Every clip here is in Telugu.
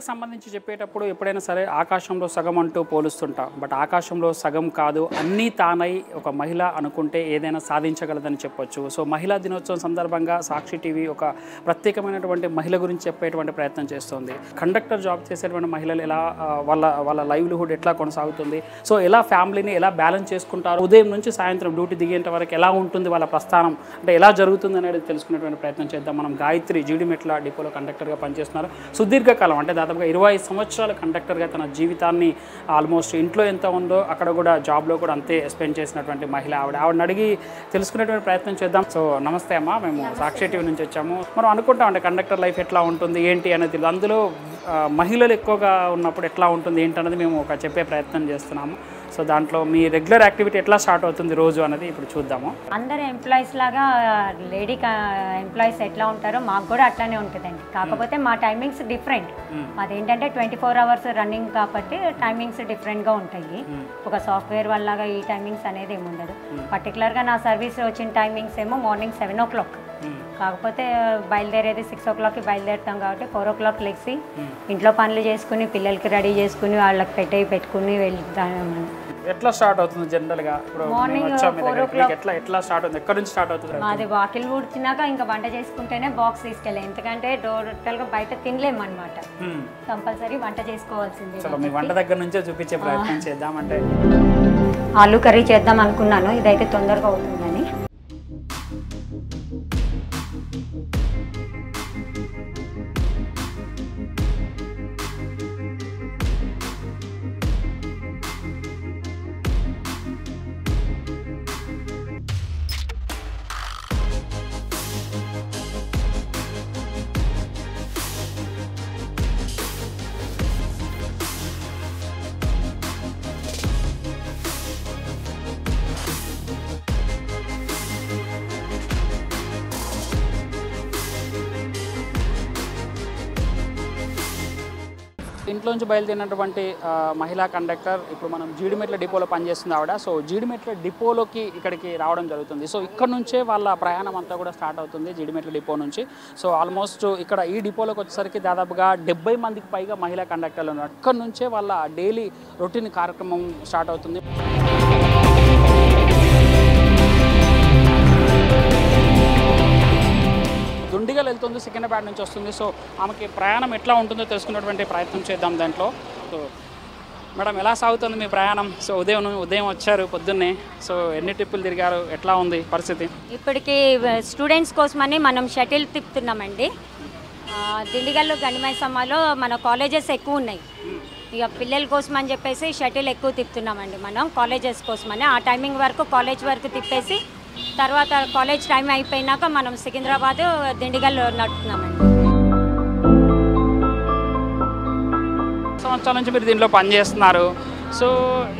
మహిళలకు సంబంధించి చెప్పేటప్పుడు ఎప్పుడైనా సరే ఆకాశంలో సగం అంటూ పోలుస్తుంటాం. బట్ ఆకాశంలో సగం కాదు, అన్నీ తానై ఒక మహిళ అనుకుంటే ఏదైనా సాధించగలదని చెప్పొచ్చు. సో మహిళా దినోత్సవం సందర్భంగా సాక్షి టీవీ ఒక ప్రత్యేకమైనటువంటి మహిళ గురించి చెప్పేటువంటి ప్రయత్నం చేస్తుంది. కండక్టర్ జాబ్ చేసేటువంటి మహిళలు ఎలా వాళ్ళ లైవ్లీహుడ్ ఎట్లా కొనసాగుతుంది, సో ఎలా ఫ్యామిలీని ఎలా బ్యాలెన్స్ చేసుకుంటారు, ఉదయం నుంచి సాయంత్రం డ్యూటీ దిగేంత వరకు ఎలా ఉంటుంది వాళ్ళ ప్రస్థానం, అంటే ఎలా జరుగుతుంది అనేది తెలుసుకునేటువంటి ప్రయత్నం చేద్దాం. మనం గాయత్రి జీడిమెట్ల డిపోలో కండక్టర్గా పనిచేస్తున్నారు. సుదీర్ఘకాలం అంటే దాదాపుగా 25 సంవత్సరాలు కండక్టర్గా తన జీవితాన్ని ఆల్మోస్ట్ ఇంట్లో ఎంత ఉందో అక్కడ కూడా జాబ్లో కూడా అంతే స్పెండ్ చేసినటువంటి మహిళ ఆవిడని అడిగి తెలుసుకునేటువంటి ప్రయత్నం చేద్దాం. సో నమస్తే అమ్మ, మేము సాక్షి టీవీ నుంచి వచ్చాము. మనం అనుకుంటాం అంటే కండక్టర్ లైఫ్ ఎట్లా ఉంటుంది ఏంటి అనేది, అందులో మహిళలు ఎక్కువగా ఉన్నప్పుడు ఎట్లా ఉంటుంది ఏంటనేది మేము ఒక చెప్పే ప్రయత్నం చేస్తున్నాము. సో దాంట్లో మీ రెగ్యులర్ యాక్టివిటీ ఎట్లా స్టార్ట్ అవుతుంది రోజు అనేది ఇప్పుడు చూద్దాము. అందరు ఎంప్లాయీస్ లాగా లేడీ ఎంప్లాయీస్ ఎట్లా ఉంటారో మాకు కూడా అట్లానే ఉంటుందండి. కాకపోతే మా టైమింగ్స్ డిఫరెంట్. అదేంటంటే 24 అవర్స్ రన్నింగ్ కాబట్టి టైమింగ్స్ డిఫరెంట్గా ఉంటాయి. ఒక సాఫ్ట్వేర్ వాళ్ళలాగా ఈ టైమింగ్స్ అనేది ఏమి ఉండదు. పర్టికులర్గా నా సర్వీస్ వచ్చిన టైమింగ్స్ ఏమో మార్నింగ్ 7 o'clock. కాకపోతే బయలుదేరేది 6 o'clockకి బయలుదేరుతాం కాబట్టి 4 o'clock లెక్సి ఇంట్లో పనులు చేసుకుని పిల్లలకి రెడీ చేసుకుని వాళ్ళకి పెట్టుకుని వెళ్తాము. ఎట్లా స్టార్ట్ అవుతుంది జనరల్గా? మార్నింగ్ 4 o'clock ఎట్లా స్టార్ట్ అవుతుంది, ఎక్కడి నుంచి స్టార్ట్ అవుతుంది? మాది వాకిల్ ఊడ్చినాక ఇంకా వంట చేసుకుంటేనే బాక్స్ తీసుకెళ్ళాం. ఎందుకంటే టోటల్గా బయట తినలేము అనమాట. కంపల్సరీ వంట చేసుకోవాల్సింది. చలో మీ వంట దగ్గర నుంచే చూపించే ప్రయత్నం చేద్దాం. అంటే ఆలూ కర్రీ చేద్దాం అనుకున్నాను, ఇదైతే తొందరగా అవుతుందని. ఇంట్లోంచి బయలుదేరినటువంటి మహిళా కండక్టర్ ఇప్పుడు మనం జీడిమెట్ల డిపోలో పనిచేస్తుంది ఆవిడ. సో జీడిమెట్ల డిపోలోకి ఇక్కడికి రావడం జరుగుతుంది. సో ఇక్కడ నుంచే వాళ్ళ ప్రయాణం అంతా కూడా స్టార్ట్ అవుతుంది జీడిమెట్ల డిపో నుంచి. సో ఆల్మోస్ట్ ఇక్కడ ఈ డిపోలోకి వచ్చేసరికి దాదాపుగా 70 మందికి పైగా మహిళా కండక్టర్లు ఉన్నారు. ఇక్కడ నుంచే వాళ్ళ డైలీ రొటీన్ కార్యక్రమం స్టార్ట్ అవుతుంది. దుండిగల్ వెళ్తుంది, సికింద్రాబాద్ నుంచి వస్తుంది. సో ఆమెకి ప్రయాణం ఎట్లా ఉంటుందో తెలుసుకున్నటువంటి ప్రయత్నం చేద్దాం దాంట్లో. సో మేడం ఎలా సాగుతుంది మీ ప్రయాణం? సో ఉదయం వచ్చారు పొద్దున్నే, సో ఎన్ని ట్రిప్పులు తిరిగారు, ఎట్లా ఉంది పరిస్థితి? ఇప్పటికి స్టూడెంట్స్ కోసమని మనం షటిల్ తిప్పుతున్నామండి. దిండిగల్లో గండిమైసమ్మలో మన కాలేజెస్ ఎక్కువ ఉన్నాయి. ఇక పిల్లల కోసం అని చెప్పేసి షటిల్ ఎక్కువ తిప్పుతున్నామండి మనం కాలేజెస్ కోసమని. ఆ టైమింగ్ వరకు కాలేజ్ వరకు తిప్పేసి తర్వాత కాలేజ్ టైం అయిపోయినాక మనం సికింద్రాబాద్ దిండిగల్లో నడుపుతున్నామండి. సంవత్సరాల నుంచి మీరు దీంట్లో పనిచేస్తున్నారు. సో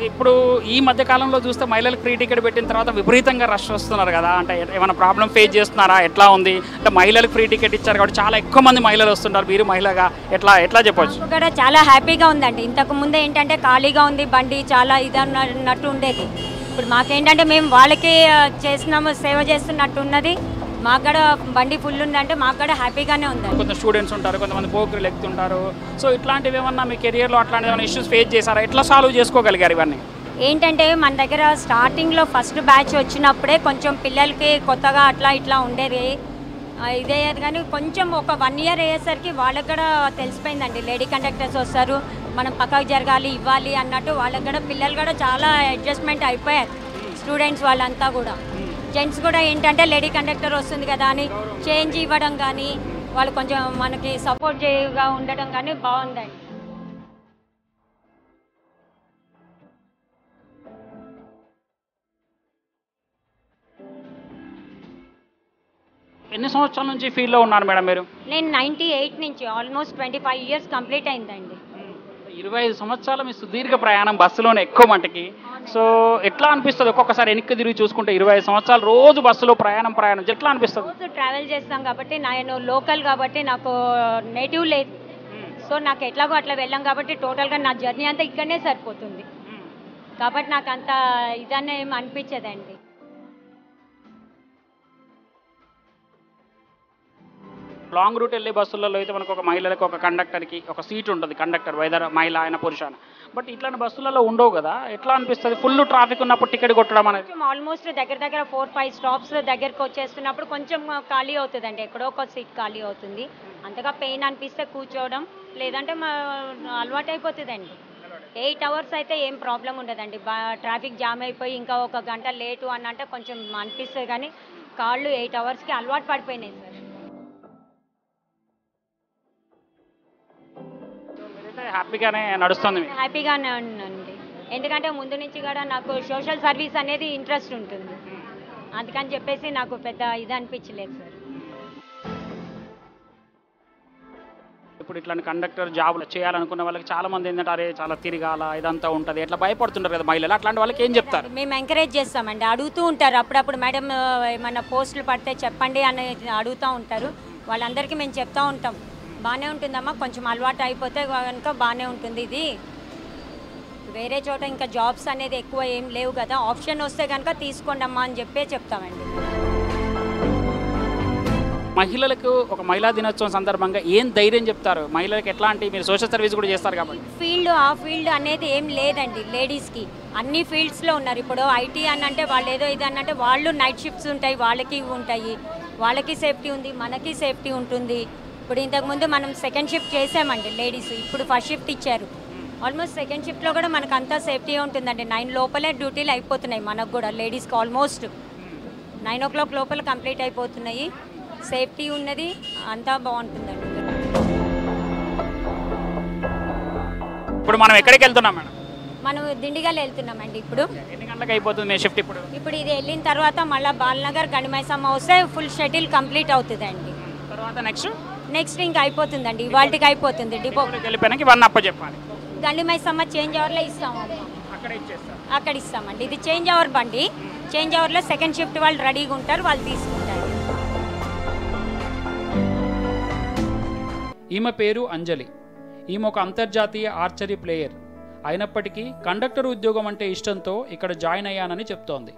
ఇప్పుడు ఈ మధ్య కాలంలో చూస్తే మహిళలకు ఫ్రీ టికెట్ పెట్టిన తర్వాత విపరీతంగా రష్ వస్తున్నారు కదా, అంటే ఏమైనా ప్రాబ్లం ఫేస్ చేస్తున్నారా, ఎట్లా ఉంది? అంటే మహిళలకు ఫ్రీ టికెట్ ఇచ్చారు కాబట్టి చాలా ఎక్కువ మంది మహిళలు వస్తుంటారు. మీరు మహిళగా ఎట్లా చెప్పొచ్చు? కూడా చాలా హ్యాపీగా ఉందండి. ఇంతకు ముందే ఏంటంటే ఖాళీగా ఉంది బండి, చాలా ఇదన్నట్టు ఉండేది. ఇప్పుడు మాకేంటంటే మేము వాళ్ళకి చేసినాము, సేవ చేస్తున్నట్టు ఉన్నది. మాకు కూడా బండి ఫుల్ ఉందంటే మాకు కూడా హ్యాపీగానే ఉంది. కొంత స్టూడెంట్స్ ఉంటారు, కొంతమంది పోకరులు ఎక్కుతుంటారు. సో ఇట్లాంటివి ఏమన్నా మీ కెరియర్లో అట్లాంటి ఏమైనా ఇష్యూస్ ఫేస్ చేశారా? ఎట్లా సాల్వ్ చేసుకోగలిగారు ఇవన్నీ? ఏంటంటే మన దగ్గర స్టార్టింగ్లో ఫస్ట్ బ్యాచ్ వచ్చినప్పుడే కొంచెం పిల్లలకి కొత్తగా అట్లా ఇట్లా ఉండేది, ఇదే కానీ కొంచెం ఒక 1 year అయ్యేసరికి వాళ్ళకి కూడా తెలిసిపోయిందండి. లేడీ కండక్టర్స్ వస్తారు, మనం పక్కకు జరగాలి ఇవ్వాలి అన్నట్టు వాళ్ళకి కూడా పిల్లలు కూడా చాలా అడ్జస్ట్మెంట్ అయిపోయారు. స్టూడెంట్స్ వాళ్ళంతా కూడా, జెంట్స్ కూడా ఏంటంటే లేడీ కండక్టర్ వస్తుంది కదా అని చేంజ్ ఇవ్వడం కానీ వాళ్ళు కొంచెం మనకి సపోర్ట్ చేయగా ఉండడం కానీ బాగుందండి. ఎన్ని సంవత్సరాల నుంచి ఫీల్డ్లో ఉన్నారు మేడం మీరు? నేను 98 నుంచి ఆల్మోస్ట్ 25 years కంప్లీట్ అయిందండి. 25 సంవత్సరాల మీ సుదీర్ఘ ప్రయాణం బస్సులోనే ఎక్కువ మటుకి. సో ఎట్లా అనిపిస్తుంది ఒక్కొక్కసారి వెనక్కి తిరిగి చూసుకుంటే 25 సంవత్సరాలు రోజు బస్సులో ప్రయాణం ఎట్లా అనిపిస్తుంది? రోజు ట్రావెల్ చేస్తాం కాబట్టి నేను లోకల్ కాబట్టి నాకు నేటివ్ లేదు. సో నాకు ఎట్లాగో అట్లా వెళ్ళాం కాబట్టి టోటల్గా నా జర్నీ అంతా ఇక్కడనే సరిపోతుంది కాబట్టి నాకు అంత ఇదనే ఏమి అనిపించదండి. లాంగ్ రూట్ వెళ్ళే బస్సులలో అయితే మనకు ఒక మహిళలకు ఒక కండక్టర్కి ఒక సీట్ ఉంటుంది, కండక్టర్ వైదర్ మహిళ అయిన పురుష. బట్ ఇట్లాంటి బస్సులలో ఉండవు కదా, ఎట్లా అనిపిస్తుంది ఫుల్ ట్రాఫిక్ ఉన్నప్పుడు టికెట్ కొట్టడం అనేది? కొంచెం ఆల్మోస్ట్ దగ్గర 4-5 స్టాప్స్ దగ్గరకు వచ్చేస్తున్నప్పుడు కొంచెం ఖాళీ అవుతుందండి, ఎక్కడో ఒక సీట్ ఖాళీ అవుతుంది. అంతగా పెయిన్ అనిపిస్తే కూర్చోవడం, లేదంటే అలవాటు అయిపోతుందండి. 8 అవర్స్ అయితే ఏం ప్రాబ్లం ఉండదండి. ట్రాఫిక్ జామ్ అయిపోయి ఇంకా ఒక గంట లేటు అని అంటే కొంచెం అనిపిస్తుంది, కానీ కాళ్ళు 8 అవర్స్కి అలవాటు పడిపోయినాయి సార్. హ్యాపీగానే నడుస్తుంది మీకు? హ్యాపీగానే ఉందండి, ఎందుకంటే ముందు నుంచి కూడా నాకు సోషల్ సర్వీస్ అనేది ఇంట్రెస్ట్ ఉంటుంది, అందుకని చెప్పేసి నాకు పెద్ద ఇది అనిపించలేదు సార్. ఇప్పుడు ఇట్లాంటి కండక్టర్ జాబ్లు చేయాలనుకున్న వాళ్ళకి చాలా మంది ఏంటంటే అరే చాలా తిరగాల ఇదంతా ఉంటుంది ఎట్లా భయపడుతుంటారు కదా మహిళలు, అట్లాంటి వాళ్ళకి ఏం చెప్తారు? మేము ఎంకరేజ్ చేస్తామండి, అడుగుతూ ఉంటారు అప్పుడప్పుడు, మేడం ఏమన్నా పోస్టులు పడితే చెప్పండి అని అడుగుతూ ఉంటారు. వాళ్ళందరికీ మేము చెప్తూ ఉంటాం, బాగానే ఉంటుందమ్మా, కొంచెం అలవాటు అయిపోతే కనుక బాగానే ఉంటుంది, ఇది వేరే చోట ఇంకా జాబ్స్ అనేది ఎక్కువ ఏం లేవు కదా, ఆప్షన్ వస్తే కనుక తీసుకోండి అమ్మా అని చెప్పే చెప్తామండి. మహిళలకు ఒక మహిళా దినోత్సవం సందర్భంగా ఏం ధైర్యం చెప్తారు? మహిళలకు ఎట్లాంటి, మీరు సోషల్ సర్వీస్ కూడా చేస్తారు కాబట్టి. ఆ ఫీల్డ్ అనేది ఏం లేదండి లేడీస్కి, అన్ని ఫీల్డ్స్లో ఉన్నారు. ఇప్పుడు ఐటీ అని అంటే వాళ్ళు ఏదో ఇది అని అంటే వాళ్ళు నైట్ షిఫ్ట్స్ ఉంటాయి, వాళ్ళకి ఉంటాయి, వాళ్ళకి సేఫ్టీ ఉంది, మనకి సేఫ్టీ ఉంటుంది. ఇప్పుడు ఇంతకుముందు మనం సెకండ్ షిఫ్ట్ చేసామండి లేడీస్, ఇప్పుడు ఫస్ట్ షిఫ్ట్ ఇచ్చారు. ఆల్మోస్ట్ సెకండ్ షిఫ్ట్లో కూడా మనకు అంతా సేఫ్టీ ఉంటుందండి. 9 లోపలే డ్యూటీలు అయిపోతున్నాయి మనకు కూడా, లేడీస్కి ఆల్మోస్ట్ 9 o'clock లోపల కంప్లీట్ అయిపోతున్నాయి, సేఫ్టీ ఉన్నది, అంతా బాగుంటుందండి. ఇప్పుడు మనం ఎక్కడికి వెళ్తున్నాం మేడం? మనం దిండిగల్ వెళ్తున్నామండి. ఇప్పుడు ఎన్ని గంటలకు అయిపోతుంది మీ షిఫ్ట్? ఇప్పుడు ఇది వెళ్ళిన తర్వాత మళ్ళీ బాలనగర్ గండిమైసమ్మ వస్తే ఫుల్ షెడ్యూల్ కంప్లీట్ అవుతుందండి. తర్వాత నెక్స్ట్ ఇంకా అయిపోతుందండి, ఇవాళకి అయిపోతుంది. డిపోకి వెళ్ళిపోయినాక ఇవన్నీ అప్ప చెప్పాలి. గండిమైసమ్మ చేంజ్ అవర్లో ఇస్తామమ్మా, అక్కడ ఇస్తామండి. ఇది చేంజ్ అవర్ బండి, చేంజ్ అవర్లో సెకండ్ షిఫ్ట్ వాళ్ళు రెడీగా ఉంటారు, వాళ్ళు తీసుకుంటారు. ఈమె పేరు అంజలి. ఈమె ఒక అంతర్జాతీయ ఆర్చరీ ప్లేయర్ అయినప్పటికీ కండక్టర్ ఉద్యోగం అంటే ఇష్టంతో ఇక్కడ జాయిన్ అయ్యానని చెప్తోంది.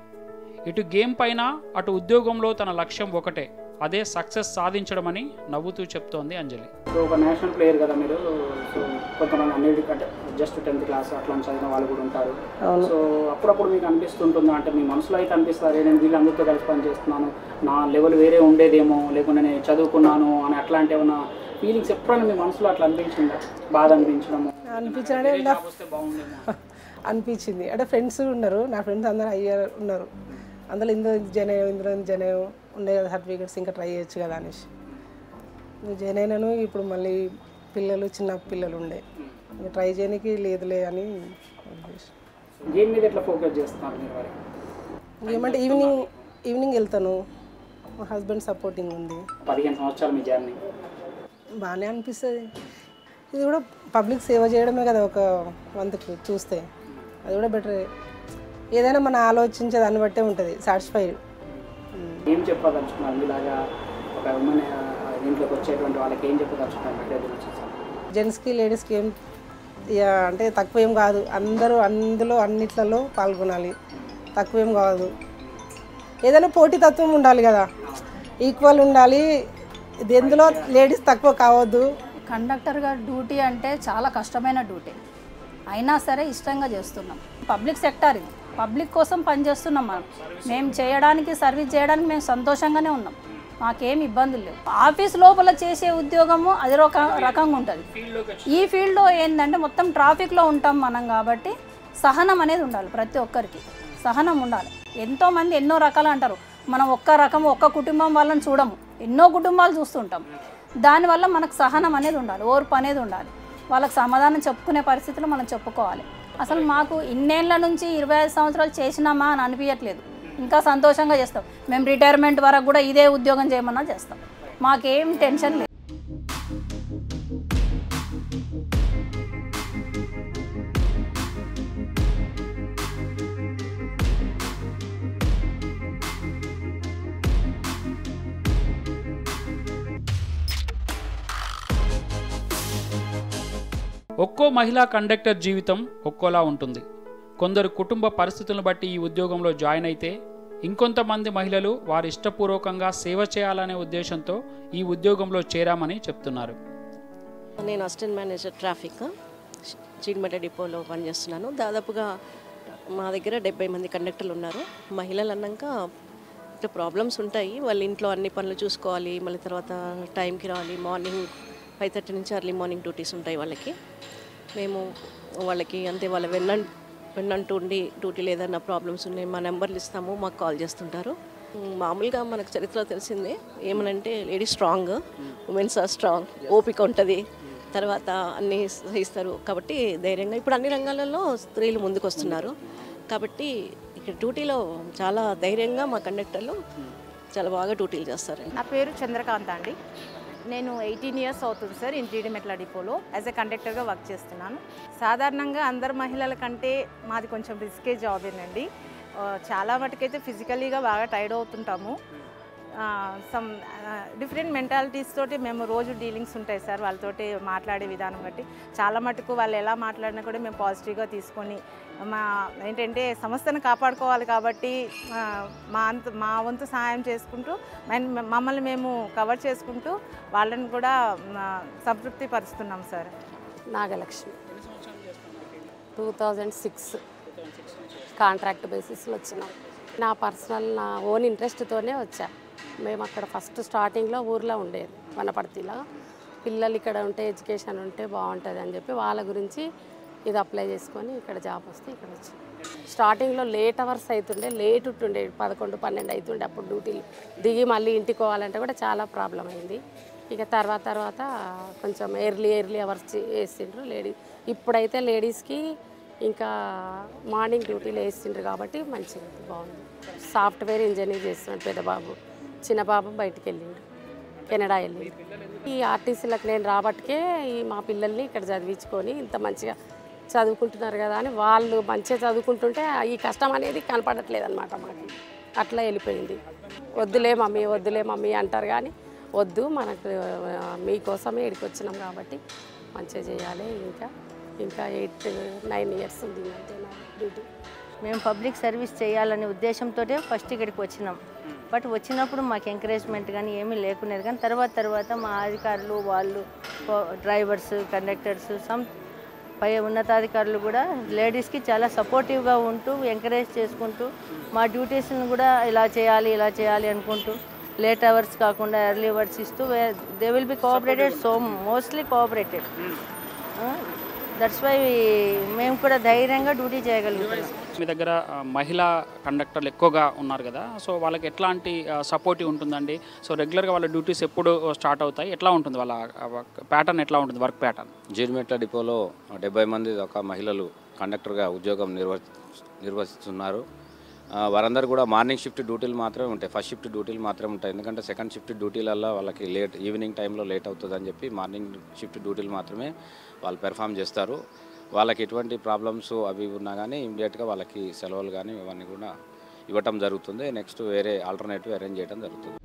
ఇటు గేమ్ పైన అటు ఉద్యోగంలో తన లక్ష్యం ఒకటే, అదే సక్సెస్ సాధించడమని నవ్వుతూ చెప్తోంది అంజలి. సో ఒక నేషనల్ ప్లేయర్ కదా మీరు, సో కొంతమంది అన్నిటికంటే జస్ట్ 10th క్లాస్ అట్లా చదివిన వాళ్ళు కూడా ఉంటారు. సో అప్పుడప్పుడు మీకు అనిపిస్తుంటుందా, అంటే మీ మనసులో అయితే అనిపిస్తారు నేను వీళ్ళందరితో కలిసి పని చేస్తున్నాను, నా లెవెల్ వేరే ఉండేదేమో, లేకుంటే నేను చదువుకున్నాను అని అట్లాంటి ఏమన్నా ఫీలింగ్స్ ఎప్పుడైనా మీ మనసులో అట్లా అనిపించిందా? బాధ అనిపించడము అనిపించింది. అంటే ఫ్రెండ్స్ ఉన్నారు, నా ఫ్రెండ్స్ అందరూ అయ్యారు ఉన్నారు, అందులో ఇందులో జనయం ఉండే కదా సర్టిఫికేట్స్, ఇంకా ట్రై చేయొచ్చు కదా అనేసి జాయిన్ అయినాను. ఇప్పుడు మళ్ళీ చిన్న పిల్లలు ఉండే, ఇంకా ట్రై చేయడానికి లేదులే అని గేమ్ మీద ఎట్లా ఫోకస్ చేస్తున్నారు మీరు? ఏమంటే ఈవినింగ్ వెళ్తాను, మా హస్బెండ్ సపోర్టింగ్ ఉంది. 15 సంవత్సరాలు మీ జర్నీ బాగానే అనిపిస్తుంది. ఇది కూడా పబ్లిక్ సేవ చేయడమే కదా ఒక వంతుకు చూస్తే, అది కూడా బెటరే. ఏదైనా మన ఆలోచించే దాన్ని బట్టే ఉంటుంది సాటిస్ఫైడ్. ఏం చెప్పదలుచుకున్నారు ఇలాగా ఒక ఉమెన్ దీంట్లోకి వచ్చేటువంటి వాళ్ళకి ఏం చెప్పదలుచుకున్నారు? జెంట్స్కి లేడీస్కి ఏం అంటే తక్కువేం కాదు, అందరూ అందులో అన్నిట్లలో పాల్గొనాలి, తక్కువేం కాదు. ఏదైనా పోటీతత్వం ఉండాలి కదా, ఈక్వల్ ఉండాలి, ఇది ఎందులో లేడీస్ తక్కువ కావద్దు. కండక్టర్గా డ్యూటీ అంటే చాలా కష్టమైన డ్యూటీ, అయినా సరే ఇష్టంగా చేస్తున్నాం. పబ్లిక్ సెక్టార్ ఇది, పబ్లిక్ కోసం పనిచేస్తున్నాం. మేము సర్వీస్ చేయడానికి మేము సంతోషంగానే ఉన్నాం, మాకేం ఇబ్బందులు లేవు. ఆఫీస్ లోపల చేసే ఉద్యోగము అది ఒక రకంగా ఉంటుంది. ఈ ఫీల్డ్లో ఏంటంటే మొత్తం ట్రాఫిక్లో ఉంటాం మనం కాబట్టి సహనం అనేది ఉండాలి, ప్రతి ఒక్కరికి సహనం ఉండాలి. ఎంతోమంది ఎన్నో రకాలు అంటారు, మనం ఒక్క కుటుంబం వాళ్ళని చూడము, ఎన్నో కుటుంబాలు చూస్తుంటాం. దానివల్ల మనకు సహనం అనేది ఉండాలి, ఓర్పు అనేది ఉండాలి, వాళ్ళకి సమాధానం చెప్పుకునే పరిస్థితులు మనం చెప్పుకోవాలి. అసలు మాకు ఇన్నేళ్ల నుంచి 25 సంవత్సరాలు చేసినామా అని అనిపించట్లేదు, ఇంకా సంతోషంగా చేస్తాం. మేము రిటైర్మెంట్ వరకు కూడా ఇదే ఉద్యోగం చేయమన్నా చేస్తాం, మాకేం టెన్షన్ లేదు. ఒక్కో మహిళా కండక్టర్ జీవితం ఒక్కోలా ఉంటుంది. కొందరు కుటుంబ పరిస్థితులను బట్టి ఈ ఉద్యోగంలో జాయిన్ అయితే, ఇంకొంతమంది మహిళలు వారి ఇష్టపూర్వకంగా సేవ చేయాలనే ఉద్దేశంతో ఈ ఉద్యోగంలో చేరామని చెప్తున్నారు. నేను అసిస్టెంట్ మేనేజర్ ట్రాఫిక్ జీడిమెట్ల డిపోలో పనిచేస్తున్నాను. దాదాపుగా మా దగ్గర 70 మంది కండక్టర్లు ఉన్నారు. మహిళలు అన్నాక ఇట్లా ప్రాబ్లమ్స్ ఉంటాయి. వాళ్ళ ఇంట్లో అన్ని పనులు చూసుకోవాలి, మళ్ళీ తర్వాత టైంకి రావాలి. మార్నింగ్ 5:30 నుంచి ఎర్లీ మార్నింగ్ డ్యూటీస్ ఉంటాయి వాళ్ళకి. మేము వాళ్ళకి అంతే వాళ్ళ వెన్నంటూ ఉండి డ్యూటీలో ఏదైనా ప్రాబ్లమ్స్ ఉన్నాయి మా నెంబర్లు ఇస్తాము, మాకు కాల్ చేస్తుంటారు. మామూలుగా మనకు చరిత్ర తెలిసిందే ఏమనంటే ladies strong, womens are strong, ఓపిక ఉంటుంది, తర్వాత అన్నీ సహిస్తారు. కాబట్టి ధైర్యంగా ఇప్పుడు అన్ని రంగాలలో స్త్రీలు ముందుకు వస్తున్నారు. కాబట్టి ఇక్కడ డ్యూటీలో చాలా ధైర్యంగా మా కండక్టర్లు చాలా బాగా డ్యూటీలు చేస్తారు. నా పేరు చంద్రకాంత్ అండి. నేను 18 ఇయర్స్ అవుతుంది సార్ జీడిమెట్ల డిపోలో యాజ్ ఎ కండక్టర్గా వర్క్ చేస్తున్నాను. సాధారణంగా అందరు మహిళల కంటే మాది కొంచెం రిస్కే జాబేనండి. చాలా మటుకైతే ఫిజికలీగా బాగా టైర్డ్ అవుతుంటాము. సమ్ డిఫరెంట్ మెంటాలిటీస్ తోటి మేము రోజు డీలింగ్స్ ఉంటాయి సార్. వాళ్ళతోటి మాట్లాడే విధానం బట్టి చాలా మటుకు వాళ్ళు ఎలా మాట్లాడినా కూడా మేము పాజిటివ్గా తీసుకొని ఏంటంటే సంస్థను కాపాడుకోవాలి కాబట్టి మా వంతు సహాయం చేసుకుంటూ మమ్మల్ని మేము కవర్ చేసుకుంటూ వాళ్ళని కూడా సంతృప్తి పరుస్తున్నాం సార్. నాగలక్ష్మి 2006 కాంట్రాక్ట్ బేసిస్లో వచ్చినాం. నా పర్సనల్ నా ఓన్ ఇంట్రెస్ట్తోనే వచ్చా. మేము అక్కడ ఫస్ట్ స్టార్టింగ్లో ఊర్లో ఉండేది వనపర్తిలో. పిల్లలు ఇక్కడ ఉంటే ఎడ్యుకేషన్ ఉంటే బాగుంటుంది అని చెప్పి వాళ్ళ గురించి ఇది అప్లై చేసుకొని ఇక్కడ జాబ్ వస్తే ఇక్కడ వచ్చాం. స్టార్టింగ్లో లేట్ అవర్స్ అవుతుండే, లేట్ ఉంటుండే 11-12 అవుతుండే. అప్పుడు డ్యూటీలు దిగి మళ్ళీ ఇంటికి పోవాలంటే కూడా చాలా ప్రాబ్లం అయింది. ఇక తర్వాత కొంచెం ఎర్లీ అవర్స్ వేసిండ్రు ఇప్పుడైతే లేడీస్కి ఇంకా మార్నింగ్ డ్యూటీలు వేసిండ్రు కాబట్టి మంచిగా బాగుంది. సాఫ్ట్వేర్ ఇంజనీర్ చేస్తున్నాడు పెద్ద బాబు, చిన్న బాబు బయటికి వెళ్ళిండు, కెనడా వెళ్ళిండు. ఈ ఆర్టీసీలకు నేను రాబట్టికే మా పిల్లల్ని ఇక్కడ చదివించుకొని ఇంత మంచిగా చదువుకుంటున్నారు కదా అని వాళ్ళు మంచిగా చదువుకుంటుంటే ఈ కష్టం అనేది కనపడట్లేదు అనమాట మాకు. అట్లా వెళ్ళిపోయింది. వద్దులే మమ్మీ అంటారు కానీ వద్దు, మనకు మీకోసమే ఇక్కడికి వచ్చినాం కాబట్టి మంచిగా చేయాలి. ఇంకా 8-9 ఇయర్స్ ఉంది అంతే నా డ్యూటీ. మేము పబ్లిక్ సర్వీస్ చేయాలనే ఉద్దేశంతో ఫస్ట్ ఇక్కడికి వచ్చినాం. బట్ వచ్చినప్పుడు మాకు ఎంకరేజ్మెంట్ కానీ ఏమీ లేకునేది. కానీ తర్వాత మా అధికారులు వాళ్ళు డ్రైవర్స్ కండక్టర్స్ పై ఉన్నతాధికారులు కూడా లేడీస్కి చాలా సపోర్టివ్గా ఉంటూ ఎంకరేజ్ చేసుకుంటూ మా డ్యూటీస్ని కూడా ఇలా చేయాలి అనుకుంటూ లేట్ అవర్స్ కాకుండా ఎర్లీ అవర్స్ ఇస్తూ they will be cooperated, so mostly cooperated. That's why మేము కూడా ధైర్యంగా డ్యూటీ చేయగలుగుతాం. మీ దగ్గర మహిళా కండక్టర్లు ఎక్కువగా ఉన్నారు కదా, సో వాళ్ళకి ఎట్లాంటి సపోర్టివ్ ఉంటుందండి? సో రెగ్యులర్గా వాళ్ళ డ్యూటీస్ ఎప్పుడు స్టార్ట్ అవుతాయి, ఎట్లా ఉంటుంది వాళ్ళ ప్యాటర్న్, ఎట్లా ఉంటుంది వర్క్ ప్యాటర్న్? జీడిమెట్ల డిపోలో 70 మంది ఒక మహిళలు కండక్టర్గా ఉద్యోగం నిర్వహిస్తున్నారు. వారందరూ కూడా మార్నింగ్ షిఫ్ట్ డ్యూటీలు మాత్రమే ఉంటాయి, ఫస్ట్ షిఫ్ట్ డ్యూటీలు మాత్రమే ఉంటాయి. ఎందుకంటే సెకండ్ షిఫ్ట్ డ్యూటీలల్లో వాళ్ళకి ఈవినింగ్ టైంలో లేట్ అవుతుందని చెప్పి మార్నింగ్ షిఫ్ట్ డ్యూటీలు మాత్రమే వాళ్ళు పెర్ఫామ్ చేస్తారు. వాళ్ళకి ఎటువంటి ప్రాబ్లమ్స్ అవి ఉన్నా కానీ ఇమీడియట్గా వాళ్ళకి సెలవులు కానీ ఇవన్నీ కూడా ఇవ్వటం జరుగుతుంది. నెక్స్ట్ వేరే ఆల్టర్నేటివ్ అరేంజ్ చేయడం జరుగుతుంది.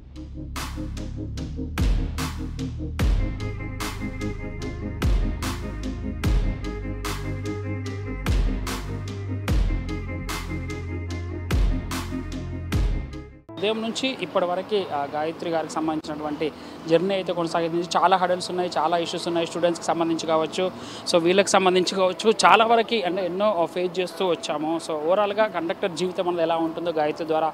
ఉదయం నుంచి ఇప్పటి వరకు గాయత్రి గారికి సంబంధించినటువంటి జర్నీ అయితే కొనసాగింది. చాలా హడల్స్ ఉన్నాయి, చాలా ఇష్యూస్ ఉన్నాయి, స్టూడెంట్స్కి సంబంధించి కావచ్చు, సో వీళ్ళకి సంబంధించి కావచ్చు, చాలా వరకు అంటే ఎన్నో ఫేస్ చేస్తూ వచ్చాము. సో ఓవరాల్గా కండక్టర్ జీవితం అనేది ఎలా ఉంటుందో గాయత్రి ద్వారా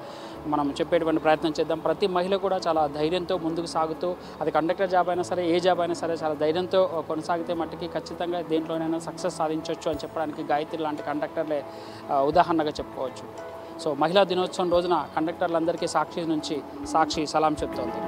మనం చెప్పేటువంటి ప్రయత్నం చేద్దాం. ప్రతి మహిళ కూడా చాలా ధైర్యంతో ముందుకు సాగుతూ, అది కండక్టర్ జాబ్ అయినా సరే ఏ జాబ్ అయినా సరే చాలా ధైర్యంతో కొనసాగితే మట్టుకి ఖచ్చితంగా దేంట్లోనైనా సక్సెస్ సాధించవచ్చు అని చెప్పడానికి గాయత్రి లాంటి కండక్టర్లే ఉదాహరణగా చెప్పుకోవచ్చు. సో మహిళా దినోత్సవం రోజున కండక్టర్లందరికీ సాక్షి నుంచి సాక్షి సలాం చెప్తోంది.